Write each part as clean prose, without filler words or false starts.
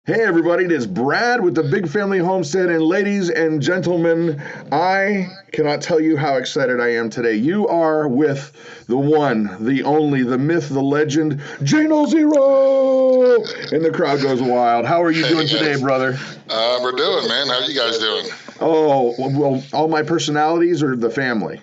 Hey everybody, it is Brad with the Big Family Homestead, and ladies and gentlemen, I cannot tell you how excited I am today. You are with the one, the only, the myth, the legend, Jnull0, and the crowd goes wild. How are you doing today, brother? We're doing, man. How are you guys doing? Oh, well, all my personalities or the family?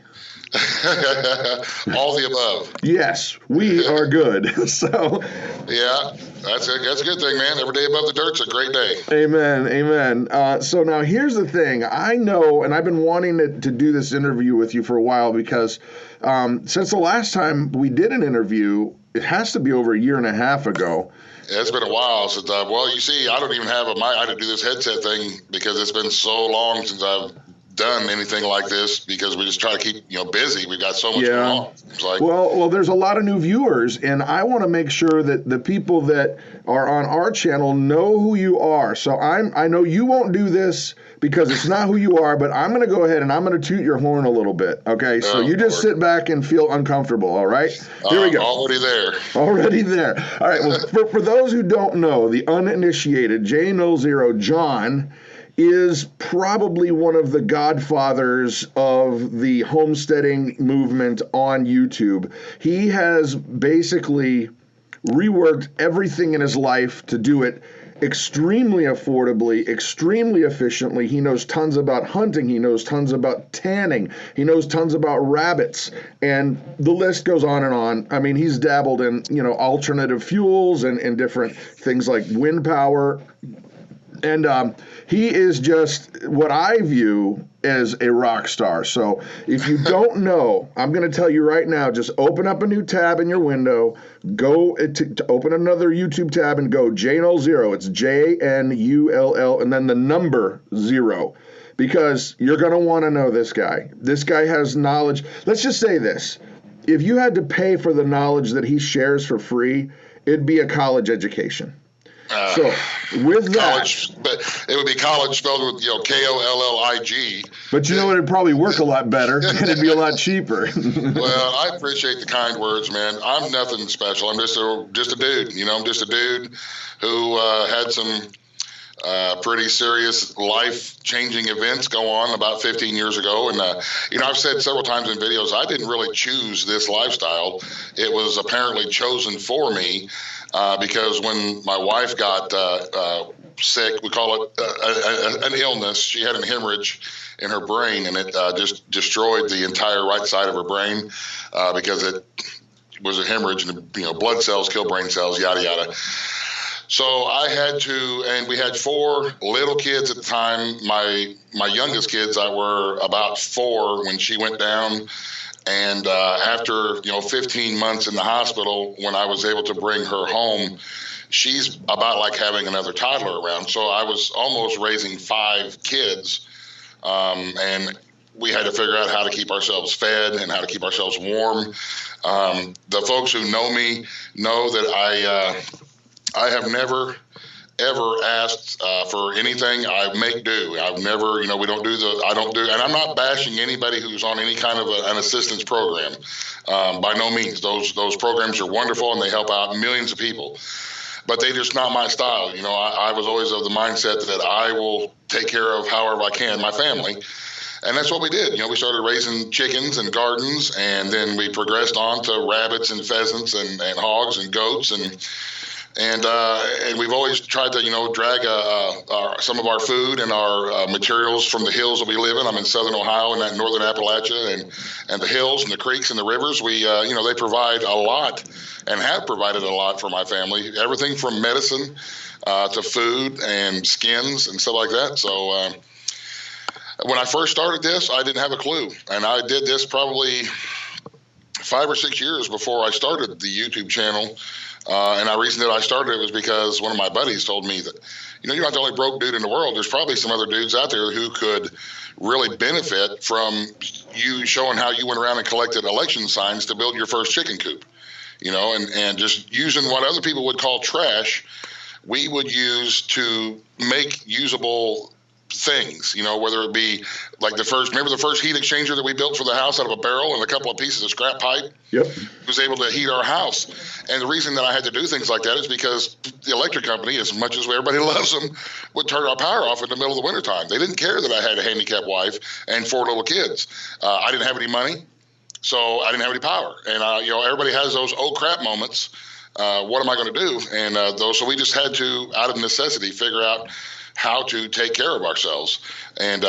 All the above. Yes, we are good. So, yeah, that's a good thing, man. Every day above the dirt's a great day. Amen, amen. So now here's the thing. I know, and I've been wanting to do this interview with you for a while because since the last time we did an interview, it has to be over a year and a half ago. Yeah, it's been a while since well, you see, I don't even have a mic. I had to do this headset thing because it's been so long since I've done anything like this because we just try to keep busy. We've got so much going on. It's like, well, there's a lot of new viewers, and I want to make sure that the people that are on our channel know who you are. So I know you won't do this because it's not who you are, but I'm going to go ahead and I'm going to toot your horn a little bit. Okay, so you just sit back and feel uncomfortable. All right, here we go. Already there. Already there. All right. Well, for those who don't know, the uninitiated, Jnull0, John, is probably one of the godfathers of the homesteading movement on YouTube. He has basically reworked everything in his life to do it extremely affordably, extremely efficiently. He knows tons about hunting. He knows tons about tanning. He knows tons about rabbits. And the list goes on and on. I mean, he's dabbled in, alternative fuels and different things like wind power. And he is just what I view as a rock star. So if you don't know, I'm going to tell you right now, just open up a new tab in your window, go to open another YouTube tab and go Jnull0. It's Jnull, and then the number 0. Because you're going to want to know this guy. This guy has knowledge. Let's just say this. If you had to pay for the knowledge that he shares for free, it'd be a college education. So with college, but it would be college spelled with Kollig. But it'd probably work a lot better and it'd be a lot cheaper. Well, I appreciate the kind words, man. I'm nothing special. I'm just a dude. I'm just a dude who had some pretty serious life-changing events go on about 15 years ago. And, I've said several times in videos, I didn't really choose this lifestyle. It was apparently chosen for me because when my wife got sick, we call it an illness. She had an hemorrhage in her brain, and it just destroyed the entire right side of her brain because it was a hemorrhage, and blood cells kill brain cells, yada, yada. So I had to, and we had 4 little kids at the time. My youngest kids, I were about 4 when she went down. And after 15 months in the hospital, when I was able to bring her home, she's about like having another toddler around. So I was almost raising 5 kids, and we had to figure out how to keep ourselves fed and how to keep ourselves warm. The folks who know me know that I have never, ever asked for anything. I make do. I've never, I don't do, and I'm not bashing anybody who's on any kind of an assistance program. By no means. Those programs are wonderful and they help out millions of people. But they're just not my style. I was always of the mindset that I will take care of however I can, my family. And that's what we did. We started raising chickens and gardens, and then we progressed on to rabbits and pheasants and hogs and goats and we've always tried to, drag some of our food and our materials from the hills that we live in. I'm in southern Ohio and that northern Appalachia and the hills and the creeks and the rivers. We, they provide a lot and have provided a lot for my family. Everything from medicine to food and skins and stuff like that. So when I first started this, I didn't have a clue. And I did this probably 5 or 6 years before I started the YouTube channel. And the reason that I started it was because one of my buddies told me that, you're not the only broke dude in the world. There's probably some other dudes out there who could really benefit from you showing how you went around and collected election signs to build your first chicken coop, and just using what other people would call trash, we would use to make usable things, whether it be like remember the first heat exchanger that we built for the house out of a barrel and a couple of pieces of scrap pipe? Yep. Was able to heat our house. And the reason that I had to do things like that is because the electric company, as much as everybody loves them, would turn our power off in the middle of the wintertime. They didn't care that I had a handicapped wife and 4 little kids. I didn't have any money, so I didn't have any power. And, everybody has those oh crap moments. What am I going to do? And so we just had to, out of necessity, figure out how to take care of ourselves. And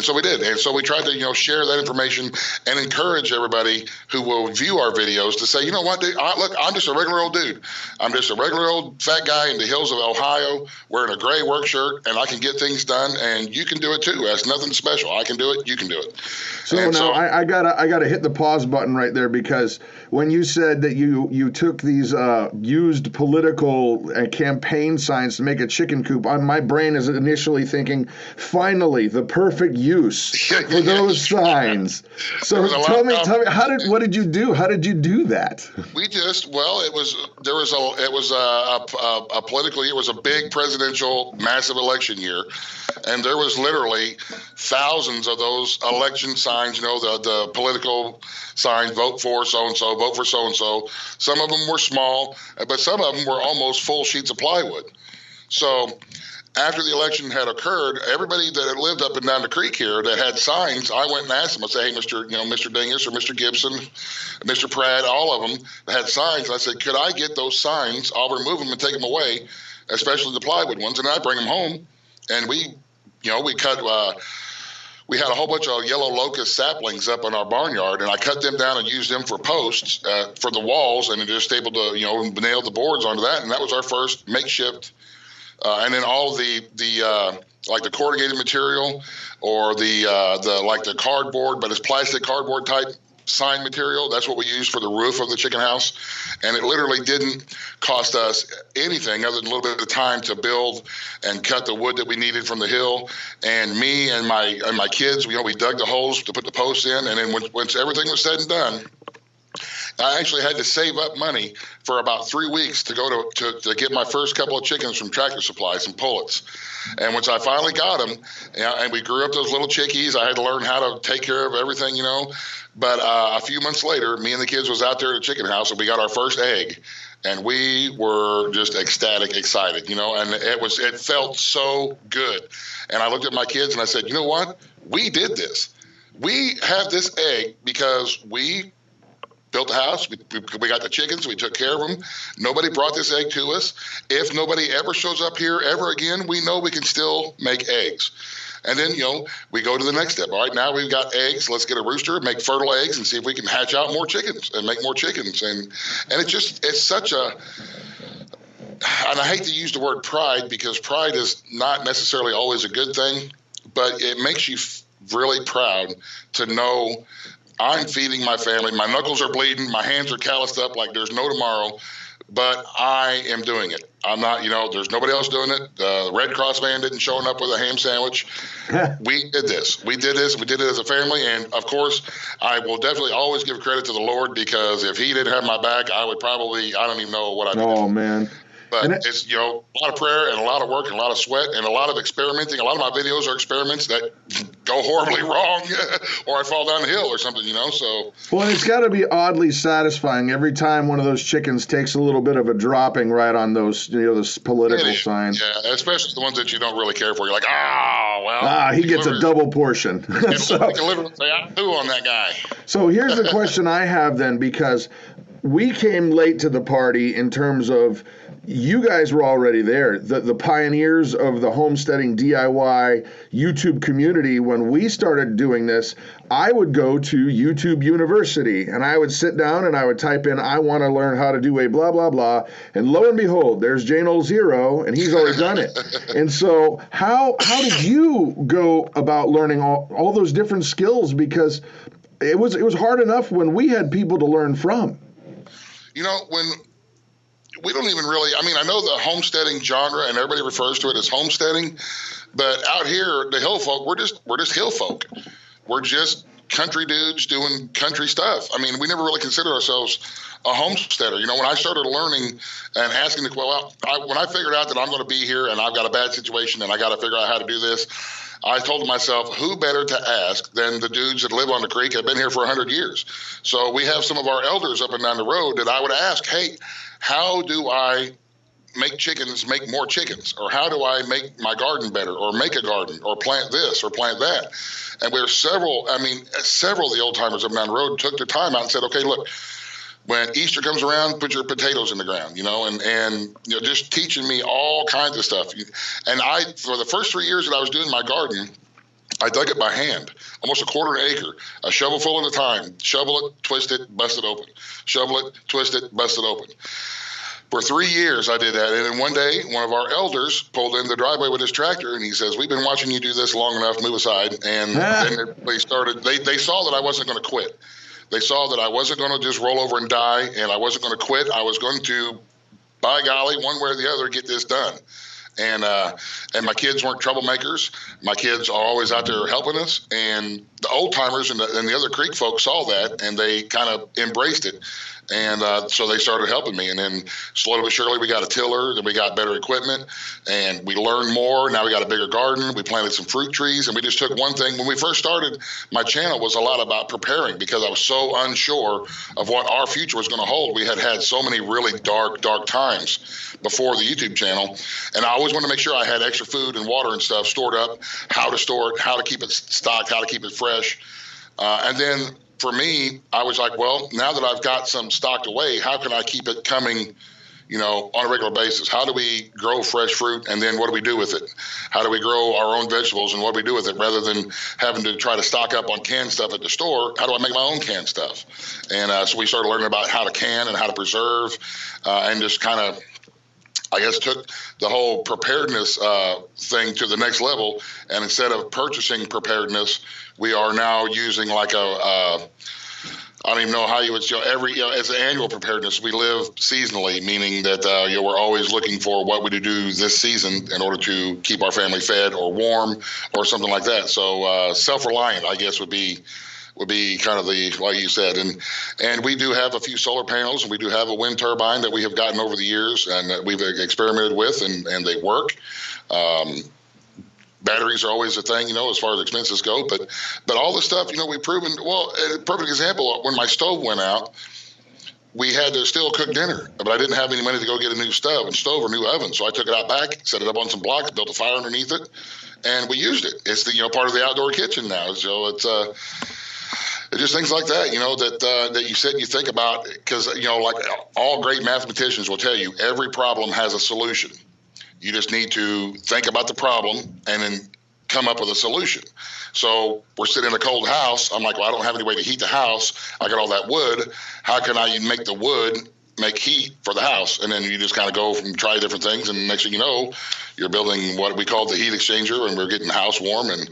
so we did. And so we tried to, share that information and encourage everybody who will view our videos to say, you know what, dude, look, I'm just a regular old dude. I'm just a regular old fat guy in the hills of Ohio wearing a gray work shirt, and I can get things done, and you can do it too. That's nothing special. I can do it. You can do it. So I gotta hit the pause button right there, because when you said that you took these used political campaign signs to make a chicken coop, my brain is initially thinking, finally, the perfect use for those signs. So tell me, what did you do? How did you do that? We just, it was a political year. It was a big presidential massive election year. And there was literally thousands of those election signs, the political signs, vote for so-and-so, vote for so-and-so. Some of them were small, but some of them were almost full sheets of plywood. So after the election had occurred, everybody that had lived up and down the creek here that had signs, I went and asked them. I said, hey, Mr. Dingus or Mr. Gibson, Mr. Pratt, all of them had signs. I said, could I get those signs? I'll remove them and take them away, especially the plywood ones, and I bring them home. And we cut. We had a whole bunch of yellow locust saplings up in our barnyard, and I cut them down and used them for posts for the walls, and just able to nail the boards onto that. And that was our first makeshift. And then all of the like the corrugated material or the cardboard, but it's plastic cardboard type sign material. That's what we used for the roof of the chicken house. And it literally didn't cost us anything other than a little bit of time to build and cut the wood that we needed from the hill. And me and my kids, we dug the holes to put the posts in. And then once everything was said and done, I actually had to save up money for about 3 weeks to go to get my first couple of chickens from Tractor Supply, some pullets. And once I finally got them, and we grew up those little chickies, I had to learn how to take care of everything, But a few months later, me and the kids was out there at the chicken house, and we got our first egg. And we were just ecstatic, excited, and it felt so good. And I looked at my kids and I said, you know what? We did this. We have this egg because we built the house. We got the chickens. We took care of them. Nobody brought this egg to us. If nobody ever shows up here ever again, we know we can still make eggs. And then, we go to the next step. All right, now we've got eggs. Let's get a rooster, make fertile eggs, and see if we can hatch out more chickens and make more chickens. And it's such a, and I hate to use the word pride, because pride is not necessarily always a good thing, but it makes you really proud to know I'm feeding my family. My knuckles are bleeding. My hands are calloused up like there's no tomorrow, but I am doing it. I'm not, there's nobody else doing it. The Red Cross van didn't show up with a ham sandwich. We did this. We did this. We did it as a family. And of course, I will definitely always give credit to the Lord, because if he didn't have my back, I would probably, I don't even know what I'd do. Oh, man. But it's, a lot of prayer and a lot of work and a lot of sweat and a lot of experimenting. A lot of my videos are experiments that go horribly wrong or I fall down the hill or something, so. Well, and it's got to be oddly satisfying every time one of those chickens takes a little bit of a dropping right on those, those political signs. Yeah, especially the ones that you don't really care for. You're like, he gets a double portion. So, you can literally say, I poo on that guy. So here's the question I have then, because we came late to the party in terms of, you guys were already there, the pioneers of the homesteading DIY YouTube community. When we started doing this, I would go to YouTube University and I would sit down and I would type in, I want to learn how to do a blah, blah, blah. And lo and behold, there's Jnull0, and he's already done it. And so how did you go about learning all those different skills? Because it was hard enough when we had people to learn from. When we don't even really, I know the homesteading genre and everybody refers to it as homesteading, but out here, the hill folk, we're just hill folk. We're just country dudes doing country stuff. I mean, we never really considered ourselves a homesteader. You know, when I started learning and asking when I figured out that I'm going to be here and I've got a bad situation and I got to figure out how to do this, I told myself, who better to ask than the dudes that live on the creek, have been here for 100 years. So we have some of our elders up and down the road that I would ask, hey, how do I make chickens make more chickens? Or how do I make my garden better, or make a garden, or plant this or plant that? And there's several of the old timers up and down the road took their time out and said, okay, look, when Easter comes around, put your potatoes in the ground, you know, and you know, just teaching me all kinds of stuff. And for the first 3 years that I was doing my garden, I dug it by hand, almost a quarter of an acre, a shovel full at a time. Shovel it, twist it, bust it open. Shovel it, twist it, bust it open. For 3 years, I did that. And then one day, one of our elders pulled in the driveway with his tractor, and he says, we've been watching you do this long enough, move aside. And then they saw that I wasn't going to quit. They saw that I wasn't going to just roll over and die, and I wasn't going to quit. I was going to, by golly, one way or the other, get this done. And my kids weren't troublemakers. My kids are always out there helping us. And the old timers and the other creek folks saw that, and they kind of embraced it. And so they started helping me. And then slowly but surely, we got a tiller, then we got better equipment, and we learned more. Now we got a bigger garden. We planted some fruit trees, and we just took one thing. When we first started, my channel was a lot about preparing, because I was so unsure of what our future was going to hold. We had so many really dark times before the YouTube channel. And I always wanted to make sure I had extra food and water and stuff stored up, how to store it, how to keep it stocked, how to keep it fresh. And then for me, I was like, well, now that I've got some stocked away, how can I keep it coming, you know, on a regular basis? How do we grow fresh fruit, and then what do we do with it? How do we grow our own vegetables, and what do we do with it? Rather than having to try to stock up on canned stuff at the store, how do I make my own canned stuff? And so we started learning about how to can and how to preserve, and just kind of, I guess, took the whole preparedness thing to the next level. And instead of purchasing preparedness, we are now using like I don't even know how you would show as an annual preparedness. We live seasonally, meaning that we're always looking for what we do this season in order to keep our family fed or warm or something like that. So self-reliant, I guess, would be kind of the, like you said, and we do have a few solar panels, and we do have a wind turbine that we have gotten over the years, and that we've experimented with, and they work. Batteries are always a thing, you know, as far as expenses go, but all the stuff, you know, we've proven. Well, a perfect example, when my stove went out, we had to still cook dinner, but I didn't have any money to go get a new stove or new oven, so I took it out back, set it up on some blocks, built a fire underneath it, and we used it. It's the, you know, part of the outdoor kitchen now, so it's just things like that, you know, that you sit and you think about, because, you know, like all great mathematicians will tell you, every problem has a solution. You just need to think about the problem and then come up with a solution. So we're sitting in a cold house. I'm like, well, I don't have any way to heat the house. I got all that wood. How can I make the wood make heat for the house? And then you just kind of go from try different things, and next thing you know, you're building what we call the heat exchanger, and we're getting the house warm, and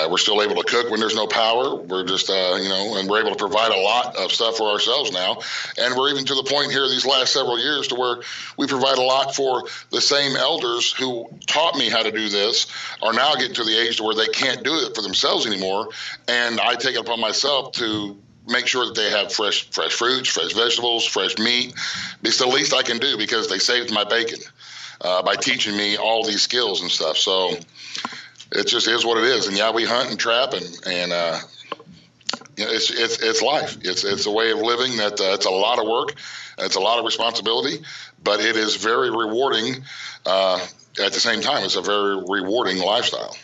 we're still able to cook when there's no power. We're just, and we're able to provide a lot of stuff for ourselves now. And we're even to the point here these last several years to where we provide a lot for the same elders who taught me how to do this are now getting to the age to where they can't do it for themselves anymore. And I take it upon myself to make sure that they have fresh fruits, fresh vegetables, fresh meat. It's the least I can do, because they saved my bacon by teaching me all these skills and stuff. So it just is what it is. And yeah, we hunt and trap, and you know, it's life. It's a way of living that it's a lot of work, and it's a lot of responsibility, but it is very rewarding. At the same time, it's a very rewarding lifestyle.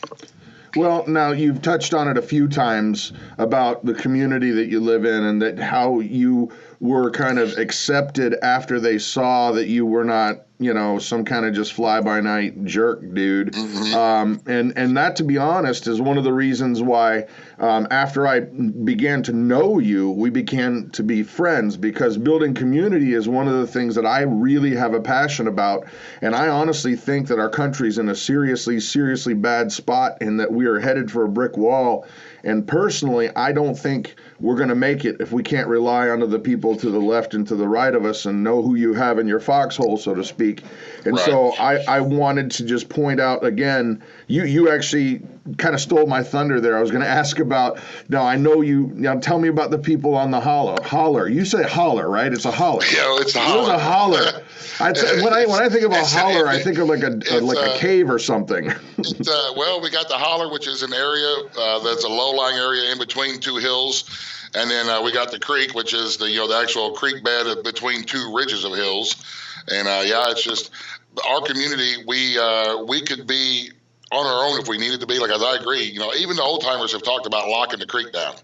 Well, now you've touched on it a few times about the community that you live in, and that how you were kind of accepted after they saw that you were not, you know, some kind of just fly-by-night jerk dude. Mm-hmm. And that, to be honest, is one of the reasons why after I began to know you, we began to be friends, because building community is one of the things that I really have a passion about. And I honestly think that our country's in a seriously bad spot, and that we are headed for a brick wall. And personally, I don't think we're going to make it if we can't rely on the people to the left and to the right of us and know who you have in your foxhole, so to speak. And right. So I wanted to just point out again, you actually kind of stole my thunder there. I was going to ask about, now I know now tell me about the people on the holler. You say holler, right? It's a holler. Yeah, it's a holler. What is a holler? When I think of a holler, I think of like a cave or something. Well, we got the holler, which is an area that's a low-lying area in between two hills. And then we got the creek, which is the actual creek bed between two ridges of hills. And it's just our community. We could be on our own if we needed to be. Like, as I agree, even the old timers have talked about locking the creek down,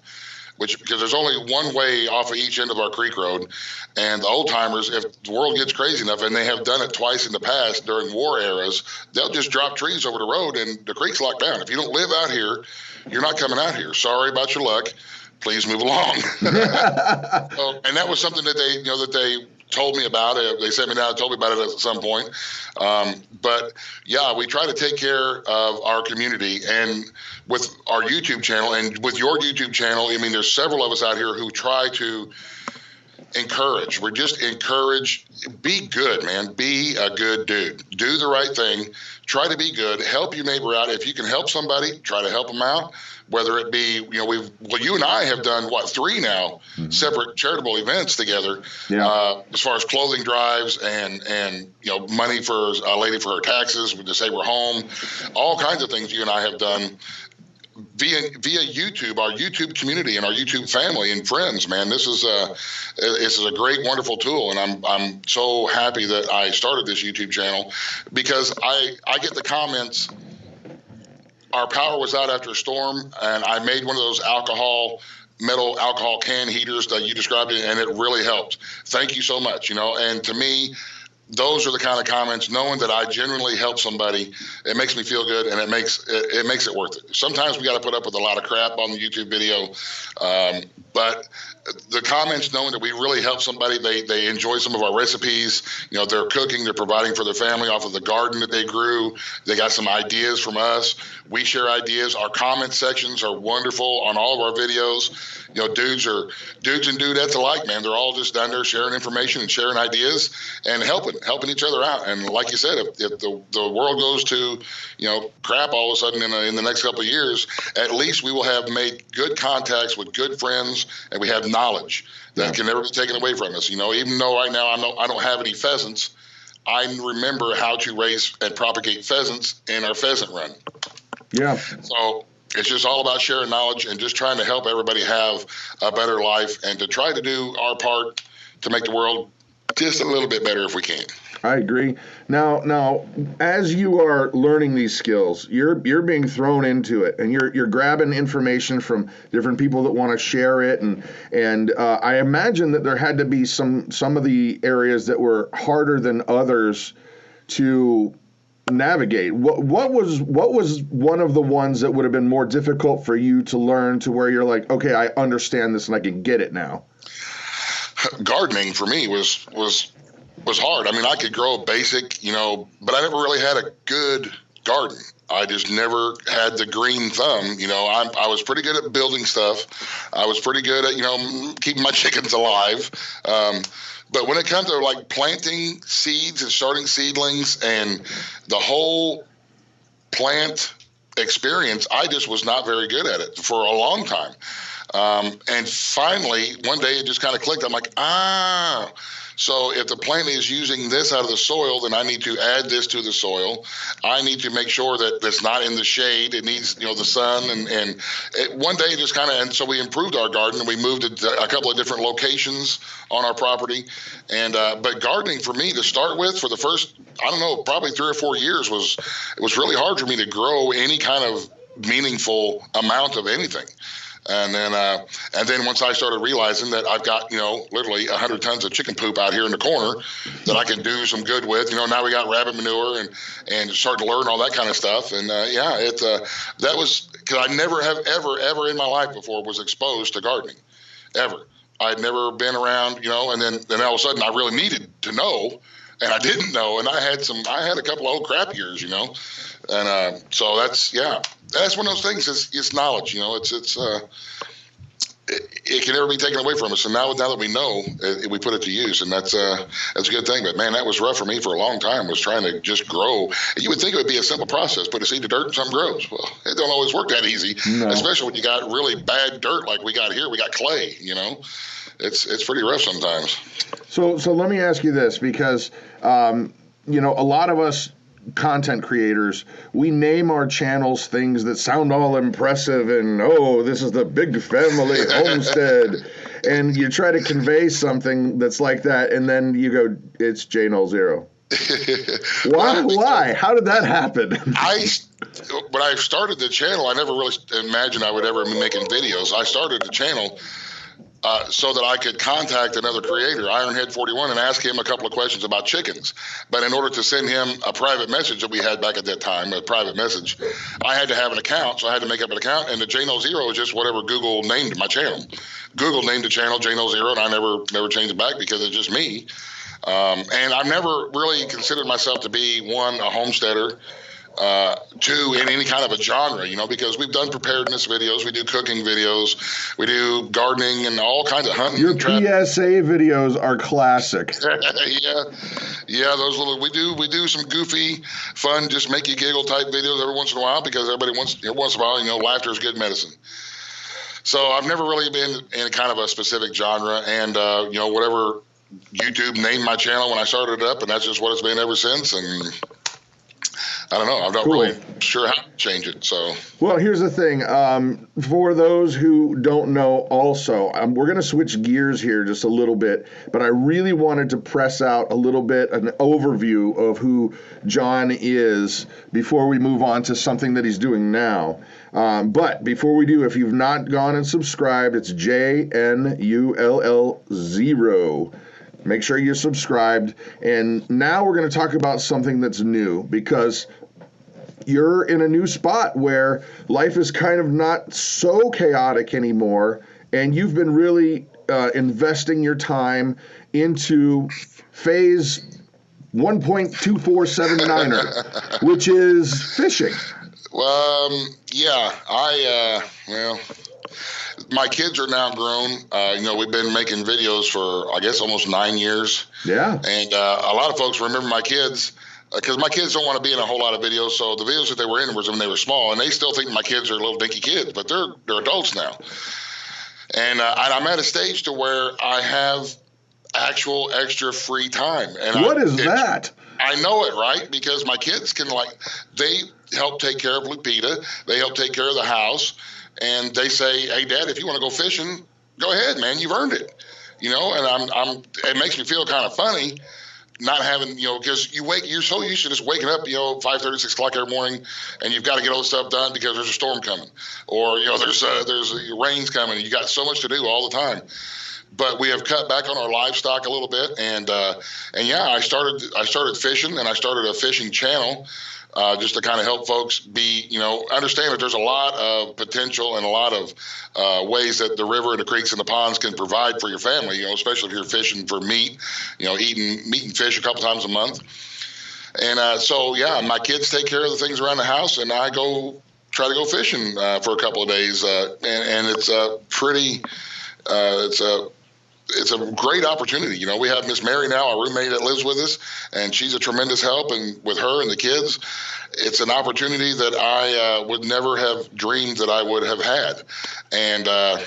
because there's only one way off of each end of our creek road. And the old timers, if the world gets crazy enough, and they have done it twice in the past during war eras, they'll just drop trees over the road and the creek's locked down. If you don't live out here, you're not coming out here. Sorry about your luck. Please move along. And that was something that they told me about. They sent me down and told me about it at some point. But yeah, we try to take care of our community, and with our YouTube channel and with your YouTube channel, I mean, there's several of us out here who try to encourage. We're just encourage. Be good, man. Be a good dude. Do the right thing. Try to be good. Help your neighbor out. If you can help somebody, try to help them out. Whether it be, you and I have done 3 now separate charitable events together, as far as clothing drives and money for a lady for her taxes to save her home, all kinds of things you and I have done via YouTube, our YouTube community and our YouTube family and friends. Man, this is a great, wonderful tool, and I'm so happy that I started this YouTube channel, because I get the comments. Our power was out after a storm, and I made one of those metal alcohol can heaters that you described, and it really helped. Thank you so much. And to me, those are the kind of comments, knowing that I genuinely help somebody, it makes me feel good, and it makes it worth it. Sometimes we got to put up with a lot of crap on the YouTube video, but the comments, knowing that we really help somebody, they enjoy some of our recipes. They're cooking, they're providing for their family off of the garden that they grew. They got some ideas from us. We share ideas. Our comment sections are wonderful on all of our videos. Dudes and dudettes alike, man. They're all just down there sharing information and sharing ideas and helping each other out. And like you said, if the world goes to crap all of a sudden in the next couple of years, at least we will have made good contacts with good friends, and we have knowledge that can never be taken away from us. Even though right now I don't have any pheasants, I remember how to raise and propagate pheasants in our pheasant run. Yeah. So it's just all about sharing knowledge and just trying to help everybody have a better life, and to try to do our part to make the world just a little bit better if we can. I agree. Now, as you are learning these skills, you're being thrown into it, and you're grabbing information from different people that want to share it, and I imagine that there had to be some of the areas that were harder than others to navigate. What was one of the ones that would have been more difficult for you to learn, to where you're like, okay, I understand this and I can get it now? Gardening for me was hard. I mean, I could grow a basic, but I never really had a good garden. I just never had the green thumb. I was pretty good at building stuff. I was pretty good at, keeping my chickens alive. But when it comes to like planting seeds and starting seedlings and the whole plant experience, I just was not very good at it for a long time. And finally, one day it just kind of clicked. I'm like, so if the plant is using this out of the soil, then I need to add this to the soil. I need to make sure that it's not in the shade. It needs, the sun. And one day it just kind of, and so we improved our garden. We moved it to a couple of different locations on our property. And, but gardening for me to start with, for the first, probably 3 or 4 years it was really hard for me to grow any kind of meaningful amount of anything. And then once I started realizing that I've got, literally 100 tons of chicken poop out here in the corner that I can do some good with, now we got rabbit manure and start to learn all that kind of stuff. And that was because I never have ever in my life before was exposed to gardening, ever. I'd never been around, and then all of a sudden I really needed to know, and I didn't know. And I had a couple of old crap years, and so that's one of those things. It's knowledge, it can never be taken away from us. And now that we know, we put it to use, and that's a good thing. But man, that was rough for me for a long time, was trying to just grow. And you would think it would be a simple process, put a seed to dirt and something grows. Well, it don't always work that easy, especially when you got really bad dirt like we got here. We got clay, it's pretty rough sometimes. So let me ask you this, because, a lot of us content creators, we name our channels things that sound all impressive and, this is the Big Family Homestead, and you try to convey something that's like that, and then you go, it's Jnull0. Why? How did that happen? When I started the channel, I never really imagined I would ever be making videos. I started the channel so that I could contact another creator, Ironhead41, and ask him a couple of questions about chickens. But in order to send him a private message that we had back at that time, a private message, I had to have an account. So I had to make up an account, and the Jnull0 is just whatever Google named my channel. Google named the channel Jnull0, and I never changed it back because it's just me. And I've never really considered myself to be, one, a homesteader, two, in any kind of a genre, because we've done preparedness videos, we do cooking videos, we do gardening and all kinds of hunting. Your PSA videos are classic. Yeah, those little, we do some goofy, fun, just make you giggle type videos every once in a while, because every once in a while, laughter is good medicine. So I've never really been in kind of a specific genre, and whatever YouTube named my channel when I started it up, and that's just what it's been ever since. And I don't know. I'm not really sure how to change it. So, well, here's the thing. For those who don't know, also, we're going to switch gears here just a little bit, but I really wanted to press out a little bit an overview of who John is before we move on to something that he's doing now. But before we do, if you've not gone and subscribed, it's Jnull0. Make sure you're subscribed. And now we're going to talk about something that's new, because you're in a new spot where life is kind of not so chaotic anymore, and you've been really investing your time into phase 1.2479er, which is fishing. My kids are now grown. We've been making videos for, I guess, almost 9 years. Yeah. And a lot of folks remember my kids, because my kids don't want to be in a whole lot of videos. So the videos that they were in was when they were small, and they still think my kids are little dinky kids, but they're adults now. And I'm at a stage to where I have actual extra free time. And what is that? I know it, right? Because my kids they help take care of Lupita. They help take care of the house. And they say, hey, Dad, if you want to go fishing, go ahead, man. You've earned it. And it makes me feel kind of funny not having, because you're so used to just waking up, 5:30, 6 o'clock every morning, and you've got to get all this stuff done because there's a storm coming, or, there's rain's coming. You got so much to do all the time. But we have cut back on our livestock a little bit, and I started fishing, and I started a fishing channel. Just to kind of help folks understand that there's a lot of potential and a lot of ways that the river and the creeks and the ponds can provide for your family, especially if you're fishing for meat, eating meat and fish a couple times a month. And my kids take care of the things around the house, and I try to go fishing for a couple of days. And it's it's a great opportunity. We have Miss Mary now, our roommate that lives with us, and she's a tremendous help. And with her and the kids, it's an opportunity that I would never have dreamed that I would have had. And I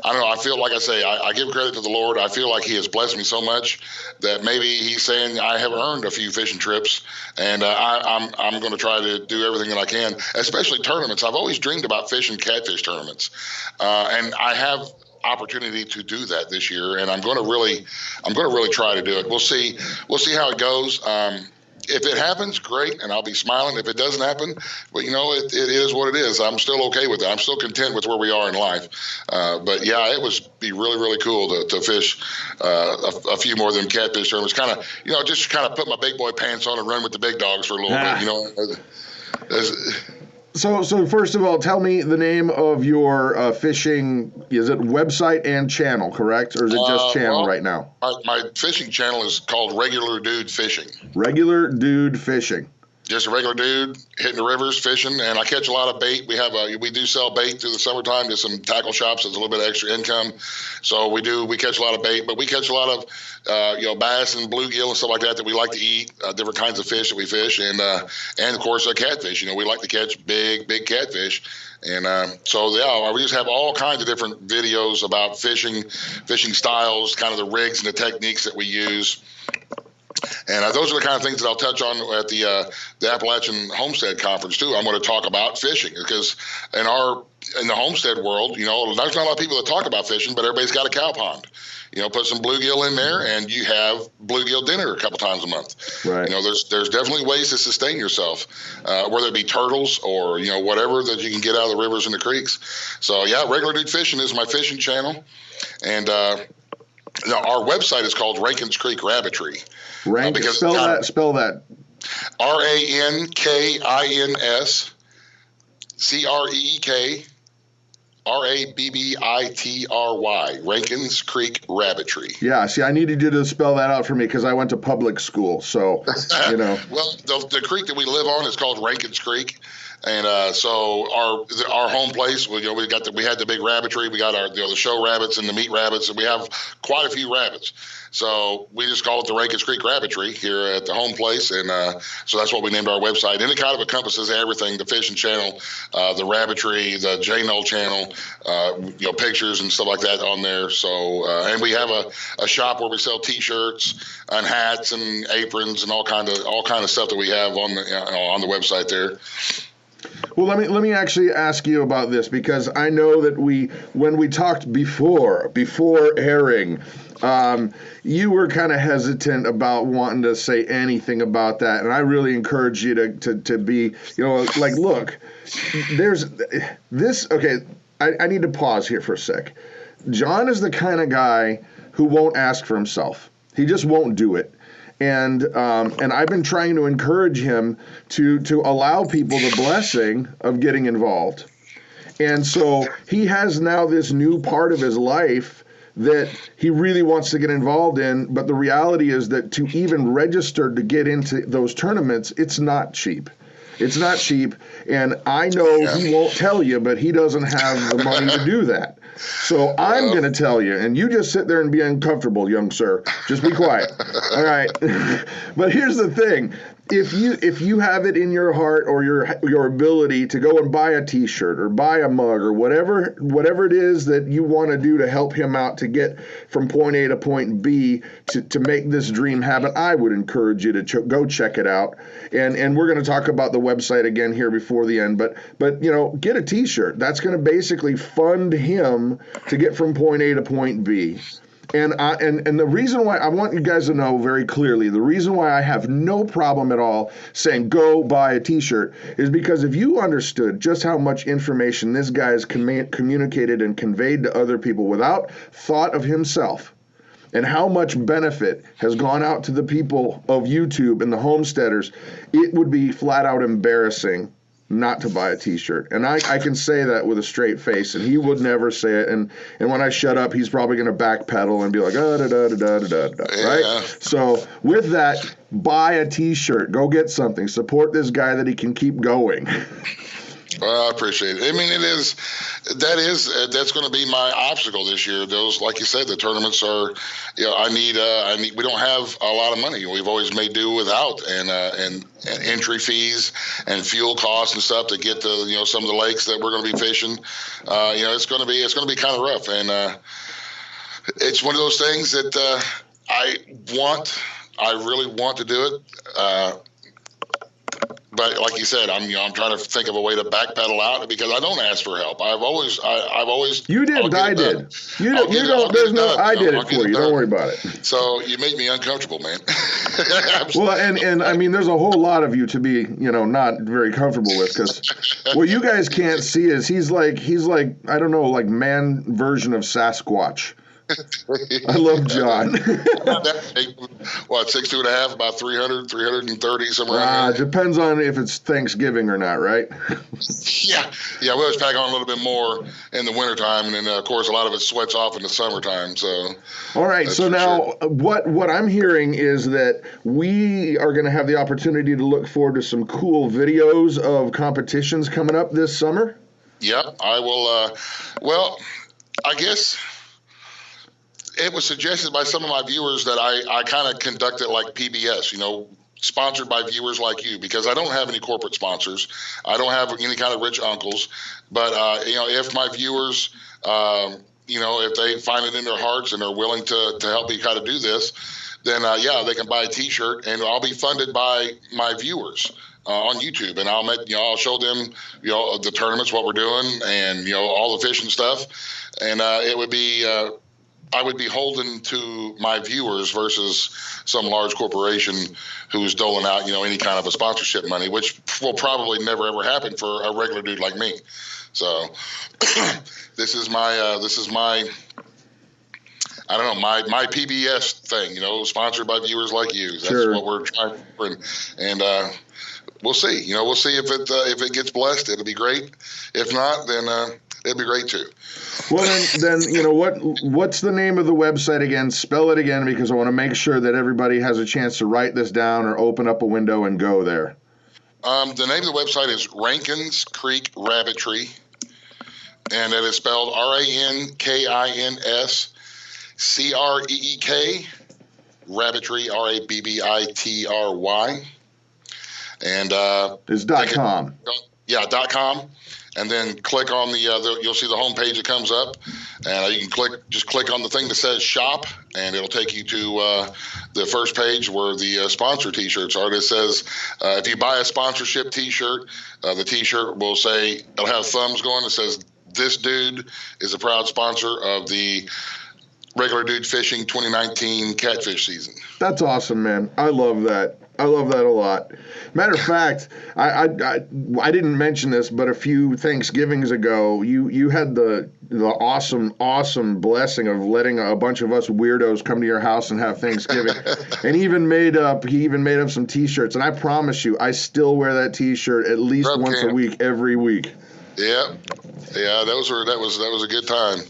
don't know. I feel like I give credit to the Lord. I feel like He has blessed me so much that maybe He's saying I have earned a few fishing trips, and I'm going to try to do everything that I can, especially tournaments. I've always dreamed about fishing catfish tournaments, and I have opportunity to do that this year, and I'm going to really try to do it. We'll see how it goes. If it happens, great, and I'll be smiling. If it doesn't happen, but it is what it is. I'm still okay with it. I'm still content with where we are in life. But yeah, it would be really, really cool to fish a few more of them catfish tournaments. Kind of, just kind of put my big boy pants on and run with the big dogs for a little bit. So first of all, tell me the name of your fishing. Is it website and channel, correct? Or is it just channel right now? My fishing channel is called Regular Dude Fishing. Regular Dude Fishing. just a regular dude hitting the rivers, fishing, and I catch a lot of bait. We do sell bait through the summertime to some tackle shops. It's a little bit of extra income. So we catch a lot of bait, but we catch a lot of bass and bluegill and stuff like that we like to eat, different kinds of fish that we fish, and of course catfish. We like to catch big catfish. And we just have all kinds of different videos about fishing styles, kind of the rigs and the techniques that we use. And those are the kind of things that I'll touch on at the Appalachian Homestead Conference too. I'm going to talk about fishing because in the homestead world, there's not a lot of people that talk about fishing, but everybody's got a cow pond. Put some bluegill in there, and you have bluegill dinner a couple times a month. Right. There's definitely ways to sustain yourself, whether it be turtles or whatever that you can get out of the rivers and the creeks. So yeah, Regular Dude Fishing is my fishing channel, and our website is called Rankins Creek Rabbitry. Spell that. RANKINSCREEK Rankins Creek Rabbitry. Yeah, see, I needed you to spell that out for me because I went to public school, so Well, the creek that we live on is called Rankins Creek, and so our home place, we had the big rabbitry. We got the show rabbits and the meat rabbits, and we have quite a few rabbits. So we just call it the Rankins Creek Rabbitry here at the home place, and so that's what we named our website. And it kind of encompasses everything: the fishing channel, the rabbitry, the Jnull channel, pictures and stuff like that on there. So and we have a shop where we sell T-shirts and hats and aprons and all kind of stuff that we have on the website there. Well, let me actually ask you about this because I know that when we talked before airing, you were kind of hesitant about wanting to say anything about that, and I really encourage you to be, look, there's this. Okay, I need to pause here for a sec. John is the kind of guy who won't ask for himself. He just won't do it. And I've been trying to encourage him to allow people the blessing of getting involved. And so he has now this new part of his life that he really wants to get involved in. But the reality is that to even register to get into those tournaments, it's not cheap. It's not cheap. And I know he won't tell you, but he doesn't have the money to do that. So I'm going to tell you, and you just sit there and be uncomfortable, young sir. Just be quiet. All right. But here's the thing. If you have it in your heart or your ability to go and buy a T-shirt or buy a mug or whatever it is that you want to do to help him out to get from point A to point B to make this dream happen, I would encourage you to go check it out. And we're going to talk about the website again here before the end. But get a T-shirt. That's going to basically fund him to get from point A to point B. And the reason why I want you guys to know very clearly, the reason why I have no problem at all saying go buy a T-shirt is because if you understood just how much information this guy has communicated and conveyed to other people without thought of himself, and how much benefit has gone out to the people of YouTube and the homesteaders, it would be flat out embarrassing not to buy a T-shirt. And I can say that with a straight face, and he would never say it. And when I shut up, he's probably going to backpedal and be like, right? So with that, buy a T-shirt. Go get something. Support this guy that he can keep going. Well, I appreciate it. I mean, that's going to be my obstacle this year. Those, like you said, the tournaments are, we don't have a lot of money. We've always made do without, and entry fees and fuel costs and stuff to get to, some of the lakes that we're going to be fishing. It's going to be kind of rough. And, it's one of those things that, I really want to do it. But like you said, I'm trying to think of a way to backpedal out because I don't ask for help. I've always. You did. I did. You don't. There's no. I did it for you. Don't worry about it. So you make me uncomfortable, man. Well, and I mean, there's a whole lot of you to be, not very comfortable with because what you guys can't see is he's like I don't know, like man version of Sasquatch. I love John. What, 6'2.5", about 300, 330, somewhere around there? Depends on if it's Thanksgiving or not, right? Yeah, we always pack on a little bit more in the wintertime, and then, of course, a lot of it sweats off in the summertime. So, all right, so now what I'm hearing is that we are going to have the opportunity to look forward to some cool videos of competitions coming up this summer. Yep, I will. Well, I guess it was suggested by some of my viewers that I kind of conduct it like PBS, sponsored by viewers like you, because I don't have any corporate sponsors. I don't have any kind of rich uncles. But, if my viewers, if they find it in their hearts and are willing to help me kind of do this, then, they can buy a T-shirt, and I'll be funded by my viewers on YouTube. And I'll show them, the tournaments, what we're doing, and, all the fishing stuff. And it would be I would be beholden to my viewers versus some large corporation who's doling out, any kind of a sponsorship money, which will probably never ever happen for a regular dude like me. So this is my I don't know, my PBS thing, sponsored by viewers like you. That's sure. What we're trying for, and we'll see. We'll see if it gets blessed. It'll be great. If not, then it'd be great too. Well, then what's the name of the website again? Spell it again, because I want to make sure that everybody has a chance to write this down or open up a window and go there. The name of the website is Rankins Creek Rabbitry, and it is spelled RANKINSCREEK, Rabbitry, RABBITRY, and it's .com. Yeah, .com. And then click on you'll see the home page that comes up, and you can click on the thing that says shop, and it'll take you to the first page where the sponsor T-shirts are. It says if you buy a sponsorship T-shirt, the T-shirt will say, it'll have thumbs going. It says, "This dude is a proud sponsor of the Regular Dude Fishing 2019 catfish season." That's awesome, man. I love that. I love that a lot. Matter of fact, I didn't mention this, but a few Thanksgivings ago, you had the awesome blessing of letting a bunch of us weirdos come to your house and have Thanksgiving, and he even made up some T-shirts. And I promise you, I still wear that T-shirt at least once a week, every week. Yeah, that was a good time.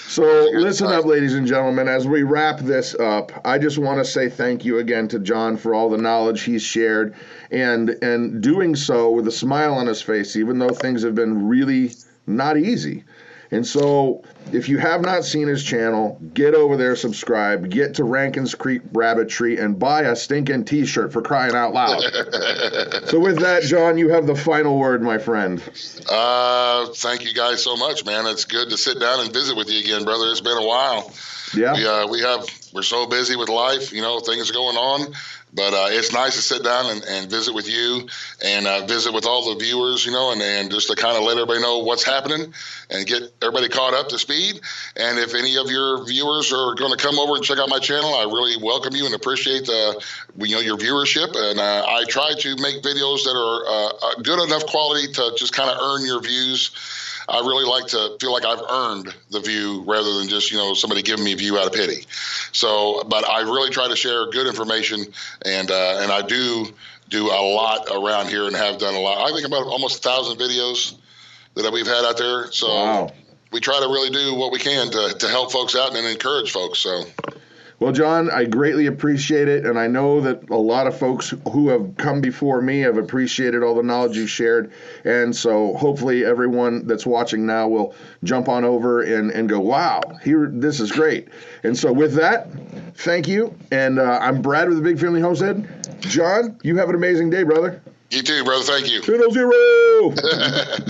So listen up, ladies and gentlemen, as we wrap this up, I just want to say thank you again to John for all the knowledge he's shared, and doing so with a smile on his face, even though things have been really not easy. And so if you have not seen his channel, get over there, subscribe, get to Rankins Creek Rabbitry, and buy a stinking T-shirt, for crying out loud. So with that, John, you have the final word, my friend. Thank you guys so much, man. It's good to sit down and visit with you again, brother. It's been a while. Yeah. We're so busy with life, things going on. But it's nice to sit down and visit with you, and visit with all the viewers, and just to kind of let everybody know what's happening and get everybody caught up to speed. And if any of your viewers are going to come over and check out my channel, I really welcome you and appreciate your viewership. And I try to make videos that are good enough quality to just kind of earn your views. I really like to feel like I've earned the view rather than just, somebody giving me a view out of pity. So, but I really try to share good information, and I do a lot around here and have done a lot. I think about almost 1,000 videos that we've had out there. So wow. We try to really do what we can to help folks out and encourage folks. So. Well, John, I greatly appreciate it, and I know that a lot of folks who have come before me have appreciated all the knowledge you've shared, and so hopefully everyone that's watching now will jump on over and go, wow, this is great. And so with that, thank you, and I'm Brad with the Big Family Homestead. John, you have an amazing day, brother. You too, brother. Thank you. Jnull0.